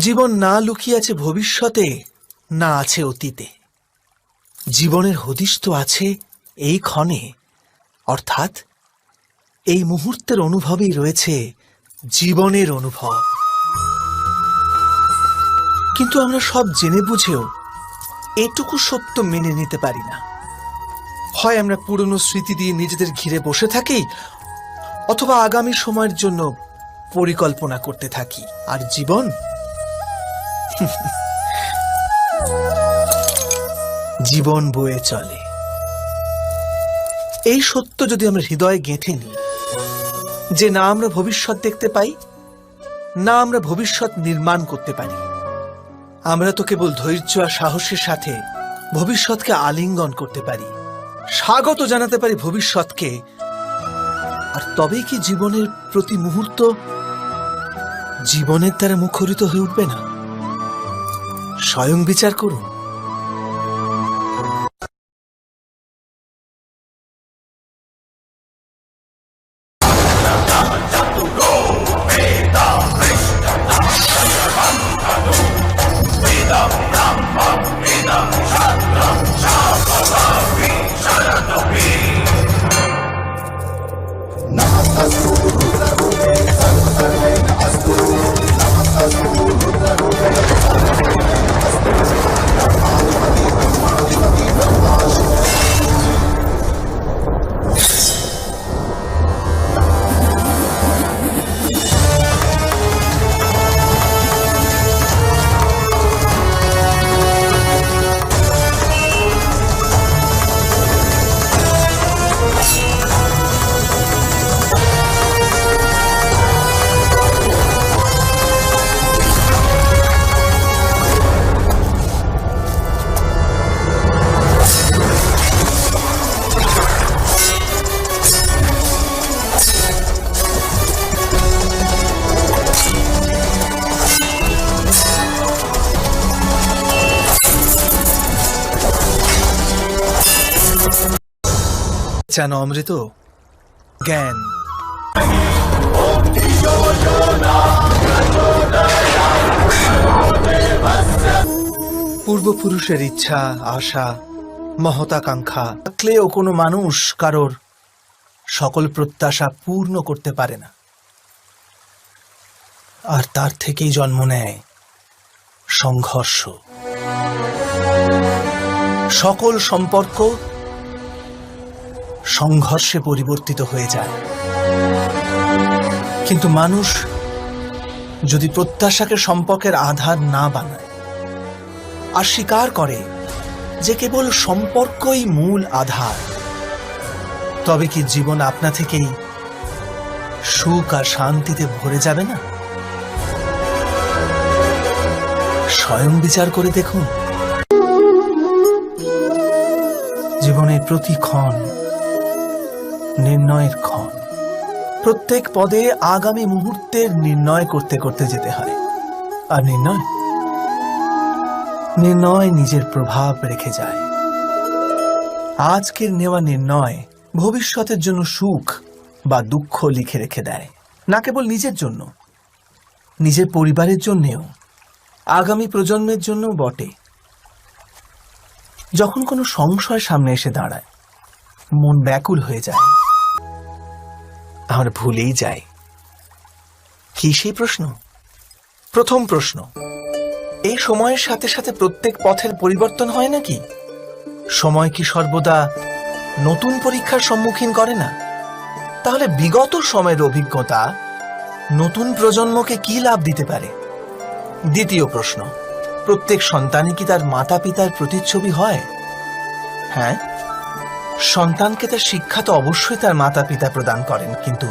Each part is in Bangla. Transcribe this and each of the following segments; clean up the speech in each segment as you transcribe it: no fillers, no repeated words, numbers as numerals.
জীবন না লুকিয়ে আছে ভবিষ্যতে, না আছে অতীতে। জীবনের হদিশ তো আছে এই ক্ষণে, অর্থাৎ এই মুহূর্তের অনুভবেই রয়েছে জীবনের অনুভব। কিন্তু আমরা সব জেনে বুঝেও এটুকু সত্য মেনে নিতে পারি না। হয় আমরা পুরনো স্মৃতি দিয়ে নিজেদের ঘিরে বসে থাকি, অথবা আগামী সময়ের জন্য পরিকল্পনা করতে থাকি। আর জীবন জীবন বয়ে চলে। এই সত্য যদি আমরা হৃদয়ে গেঁথে নিই যে না আমরা ভবিষ্যৎ দেখতে পাই, না আমরা ভবিষ্যৎ নির্মাণ করতে পারি, আমরা তো কেবল ধৈর্য আর সাহসের সাথে ভবিষ্যৎকে আলিঙ্গন করতে পারি, স্বাগত জানাতে পারি ভবিষ্যৎকে। আর তবেই কি জীবনের প্রতি মুহূর্ত জীবনের দ্বারা মুখরিত হয়ে উঠবে না? স্বয়ং বিচার করুন। যেন অমৃত জ্ঞান। পূর্বপুরুষের ইচ্ছা, আশা, মহতাকাঙ্ক্ষা থাকলেও কোনো মানুষ কারোর সকল প্রত্যাশা পূর্ণ করতে পারে না। আর তার থেকেই জন্ম নেয় সংঘর্ষ। সকল সম্পর্ক সংঘর্ষে পরিবর্তিত হয়ে যায়। কিন্তু মানুষ যদি প্রত্যাশাকে সম্পর্কের আধার না বানায় আর স্বীকার করে যে কেবল সম্পর্কই মূল আধার, তবে কি জীবন আপনা থেকেই সুখ আর শান্তিতে ভরে যাবে না? স্বয়ং বিচার করে দেখুন। জীবনের প্রতি ক্ষণ নির্ণয়ের ক্ষণ। প্রত্যেক পদে আগামী মুহূর্তের নির্ণয় করতে করতে যেতে হয়। আর নির্ণয় নিজের প্রভাব রেখে যায়। আজকের নেওয়া নির্ণয় ভবিষ্যতের জন্য সুখ বা দুঃখ লিখে রেখে দেয়। না কেবল নিজের জন্য, নিজের পরিবারের জন্যেও, আগামী প্রজন্মের জন্য বটে। যখন কোনো সংশয় সামনে এসে দাঁড়ায়, মন ব্যাকুল হয়ে যায়, আমরা ভুলেই যাই। কি সেই প্রশ্ন? প্রথম প্রশ্ন, এই সময়ের সাথে সাথে প্রত্যেক পথের পরিবর্তন হয় নাকি? সময় কি সর্বদা নতুন পরীক্ষার সম্মুখীন করে না? তাহলে বিগত সময়ের অভিজ্ঞতা নতুন প্রজন্মকে কি লাভ দিতে পারে? দ্বিতীয় প্রশ্ন, প্রত্যেক সন্তানই কি তার মাতা পিতার প্রতিচ্ছবি হয়? হ্যাঁ, সন্তানকে তার শিক্ষা তো অবশ্যই তার মাতা পিতা প্রদান করেন, কিন্তু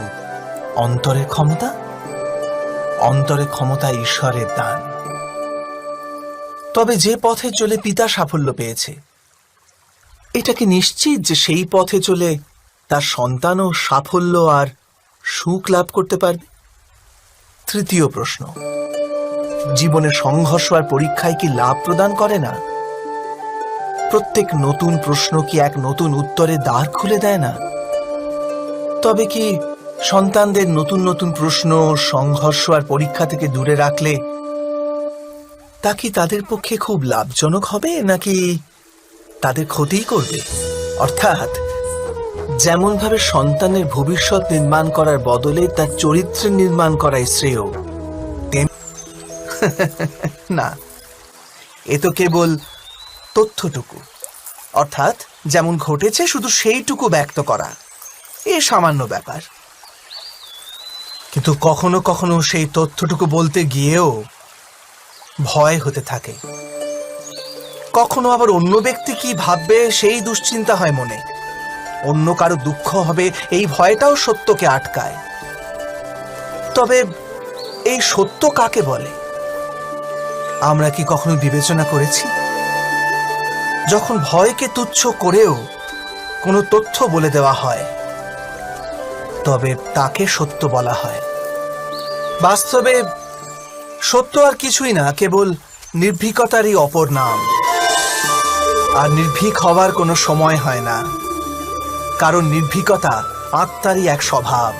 অন্তরের ক্ষমতা ঈশ্বরের দান। তবে যে পথে চলে পিতা সাফল্য পেয়েছে, এটা কি নিশ্চিত যে সেই পথে চলে তার সন্তানও সাফল্য আর সুখ লাভ করতে পারবে? তৃতীয় প্রশ্ন, জীবনের সংঘর্ষ আর পরীক্ষায় কি লাভ প্রদান করে না? প্রত্যেক নতুন প্রশ্ন কি এক নতুন উত্তরের দ্বার খুলে দেয় না? তবে কি সন্তানদের নতুন নতুন প্রশ্ন, সংঘর্ষ আর পরীক্ষা থেকে দূরে রাখলে তা কি তাদের পক্ষে খুব লাভজনক হবে নাকি তাদের ক্ষতিই করবে? অর্থাৎ যেমন ভাবে সন্তানের ভবিষ্যৎ নির্মাণ করার বদলে তার চরিত্রের নির্মাণ করাই শ্রেয়, না, এ তো কেবল তথ্যটুকু, অর্থাৎ যেমন ঘটেছে শুধু সেইটুকু ব্যক্ত করা, এ সামান্য ব্যাপার। কিন্তু কখনো কখনো সেই তথ্যটুকু বলতে গিয়েও ভয় হতে থাকে। কখনো আবার অন্য ব্যক্তি কি ভাববে সেই দুশ্চিন্তা হয় মনে, অন্য কারো দুঃখ হবে এই ভয়টাও সত্যকে আটকায়। তবে এই সত্য কাকে বলে আমরা কি কখনো বিবেচনা করেছি? যখন ভয়কে তুচ্ছ করেও কোনো তথ্য বলে দেওয়া হয় তবে তাকে সত্য বলা হয়। বাস্তবে সত্য আর কিছুই না, কেবল নির্ভীকতারই অপর নাম। আর নির্ভীক হওয়ার কোনো সময় হয় না, কারণ নির্ভীকতা আত্মারই এক স্বভাব।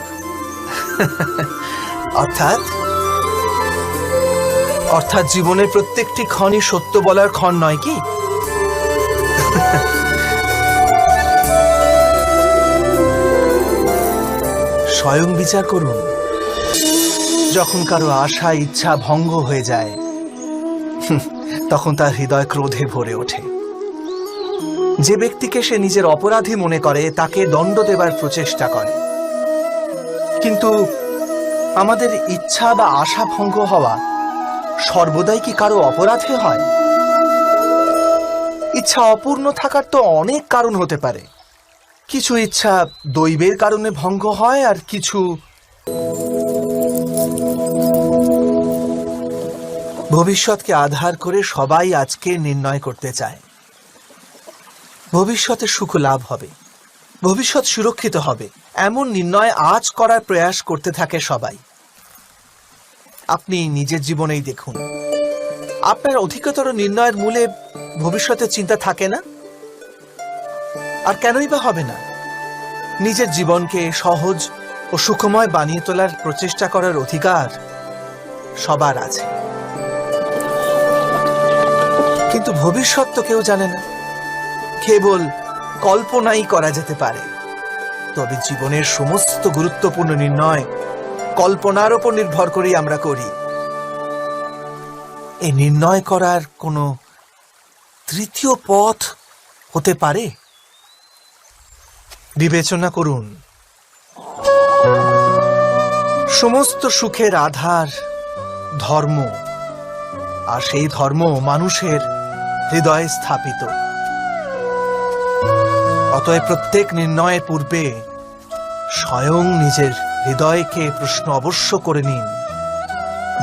অর্থাৎ জীবনের প্রত্যেকটি ক্ষণই সত্য বলার ক্ষণ নয় কি? স্বয়ং বিচার করুন, যখন কারো আশা ইচ্ছা ভঙ্গ হয়ে যায় তখন তার হৃদয় ক্রোধে ভরে ওঠে। যে ব্যক্তিকে সে নিজের অপরাধী মনে করে তাকে দণ্ড দেবার প্রচেষ্টা করে। কিন্তু আমাদের ইচ্ছা বা আশা ভঙ্গ হওয়া সর্বদাই কি কারো অপরাধে হয়? ইচ্ছা অপূর্ণ থাকার তো অনেক কারণ হতে পারে। কিছু ইচ্ছা দৈবের কারণে ভঙ্গ হয়, আর কিছু ভবিষ্যৎকে আধার করে সবাই আজকে নির্ণয় করতে চায়। ভবিষ্যতে সুখ লাভ হবে, ভবিষ্যৎ সুরক্ষিত হবে, এমন নির্ণয় আজ করার প্রয়াস করতে থাকে সবাই। আপনি নিজের জীবনেই দেখুন, আপনার অধিকতর নির্ণয়ের মূলে ভবিষ্যতের চিন্তা থাকে না। আর কেনই বা হবে না? নিজের জীবনকে সহজ ও সুখময় বানিয়ে তোলার প্রচেষ্টা করার অধিকার সবার আছে। কিন্তু ভবিষ্যৎ তো কেউ জানে না, কেবল কল্পনাই করা যেতে পারে। তবে জীবনের সমস্ত গুরুত্বপূর্ণ নির্ণয় কল্পনার উপর নির্ভর করেই আমরা করি। এই নির্ণয় করার কোনো তৃতীয় পথ হতে পারে? বিবেচনা করুন, সমস্ত সুখের আধার ধর্ম, আর সেই ধর্ম মানুষের হৃদয়ে স্থাপিত। অতএব প্রত্যেক নির্ণয়ের পূর্বে স্বয়ং নিজের হৃদয়কে প্রশ্ন অবশ্য করে নিন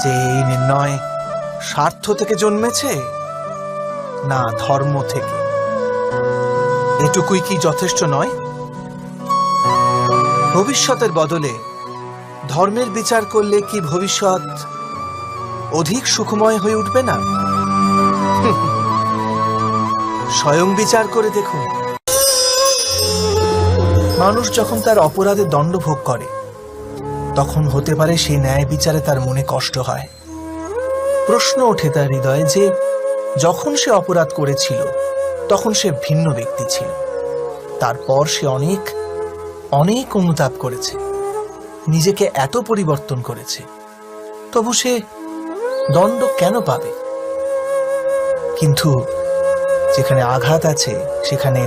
যে এই নির্ণয় স্বার্থ থেকে জন্মেছে না ধর্ম থেকে। এটুকুই কি যথেষ্ট নয়? ভবিষ্যতের বদলে ধর্মের বিচার করলে কি ভবিষ্যৎ অধিক সুখময় হয়ে উঠবে না? স্বয়ং বিচার করে দেখুন। মানুষ যখন তার অপরাধের দণ্ড ভোগ করে তখন হতে পারে সেই ন্যায় বিচারে তার মনে কষ্ট হয়। প্রশ্ন ওঠে তার হৃদয়ে যে যখন সে অপরাধ করেছিল তখন সে ভিন্ন ব্যক্তি ছিল, তারপর সে অনেক অনেক অনুতাপ করেছে, নিজেকে এত পরিবর্তন করেছে, তবু সে দণ্ড কেন পাবে? কিন্তু যেখানে আঘাত আছে সেখানে